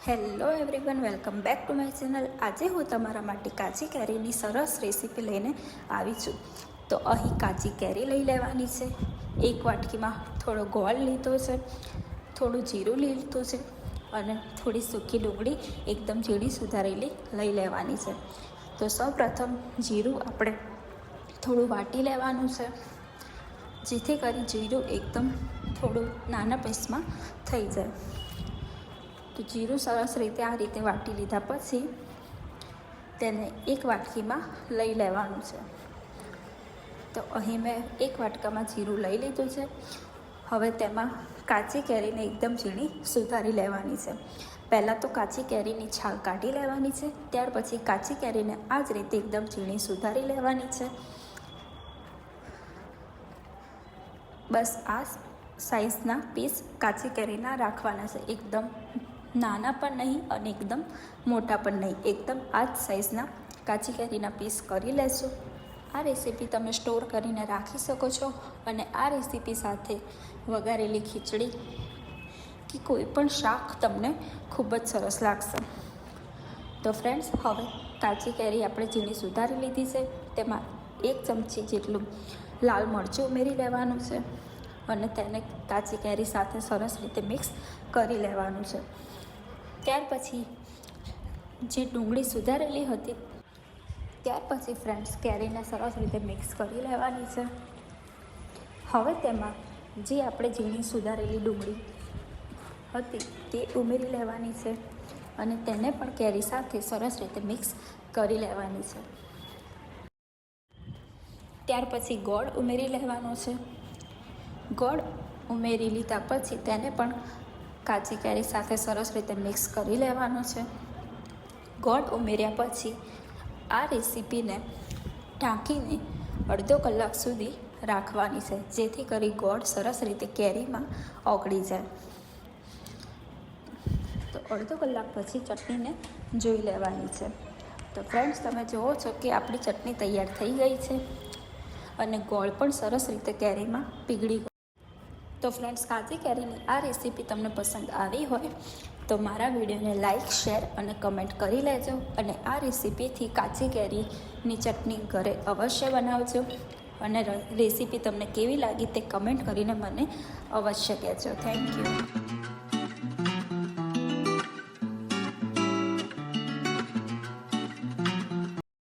Hello everyone, welcome back to my channel. આજે હું તમારા માટે કાચી કેરીની સરસ રેસીપી લઈને આવી છું. તો અહીં કાચી કેરી લઈ લેવાની છે. એક વાટકીમાં થોડો ગોળ લીધો છે, થોડું જીરું લીધું છે અને થોડી સૂકી ડુંગળી એકદમ ઝીણી સુધારેલી લઈ લેવાની છે. તો સૌપ્રથમ જીરું આપણે થોડું વાટી લેવાનું છે, જેથી કરી જીરું એકદમ થોડું નાના પીસમાં થઈ જાય. તો જીરું સરસ રીતે આ રીતે વાટી લીધા પછી તેને એક વાટકીમાં લઈ લેવાનું છે. તો અહીં મેં એક વાટકામાં જીરું લઈ લીધું છે. હવે તેમાં કાચી કેરીને એકદમ ઝીણી સુધારી લેવાની છે. પહેલાં તો કાચી કેરીની છાલ કાઢી લેવાની છે, ત્યાર પછી કાચી કેરીને આ જ રીતે એકદમ ઝીણી સુધારી લેવાની છે. બસ આ સાઈઝના પીસ કાચી કેરીના રાખવાના છે. એકદમ નાના પણ નહીં અને એકદમ મોટા પણ નહીં, એકદમ આ જ સાઈઝના કાચી કેરીના પીસ કરી લેશું. આ રેસીપી તમે સ્ટોર કરીને રાખી શકો છો અને આ રેસીપી સાથે વઘારેલી ખીચડી કે કોઈ પણ શાક તમને ખૂબ જ સરસ લાગશે. તો ફ્રેન્ડ્સ, હવે કાચી કેરી આપણે ઝીણી સુધારી લીધી છે. તેમાં 1 ચમચી જેટલું લાલ મરચું ઉમેરી લેવાનું છે અને તેને કાચી કેરી સાથે સરસ રીતે મિક્સ કરી લેવાનું છે. ત્યાર પછી જે ડુંગળી સુધારેલી હતી, ત્યાર પછી ફ્રેન્ડ્સ કેરીને સરસ રીતે મિક્સ કરી લેવાની છે. હવે તેમાં જે આપણે ઝીણી સુધારેલી ડુંગળી હતી તે ઉમેરી લેવાની છે અને તેને પણ કેરી સાથે સરસ રીતે મિક્સ કરી લેવાની છે. ત્યાર પછી ગોળ ઉમેરી લેવાનો છે. ગોળ ઉમેરી લીધા પછી તેને પણ કાચી કેરી સાથે સરસ રીતે મિક્સ કરી લેવાનો છે. ગોળ ઉમેર્યા પછી આ રેસીપીને ઢાંકીને અડધો કલાક સુધી રાખવાની છે, જેથી કરી ગોળ સરસ રીતે કેરીમાં ઓગળી જાય. તો અડધો કલાક પછી ચટણીને જોઈ લેવાની છે. તો ફ્રેન્ડ્સ, તમે જુઓ છો કે આપણી ચટણી તૈયાર થઈ ગઈ છે અને ગોળ પણ સરસ રીતે કેરીમાં પીગળી ગયો. તો ફ્રેન્ડ્સ, કાચી કેરીની આ રેસીપી તમને પસંદ આવી હોય તો મારા વિડીયોને લાઇક, શેર અને કમેન્ટ કરી લેજો. અને આ રેસીપીથી કાચી કેરીની ચટણી ઘરે અવશ્ય બનાવજો અને રેસીપી તમને કેવી લાગી તે કમેન્ટ કરીને મને અવશ્ય કહેજો. Thank you.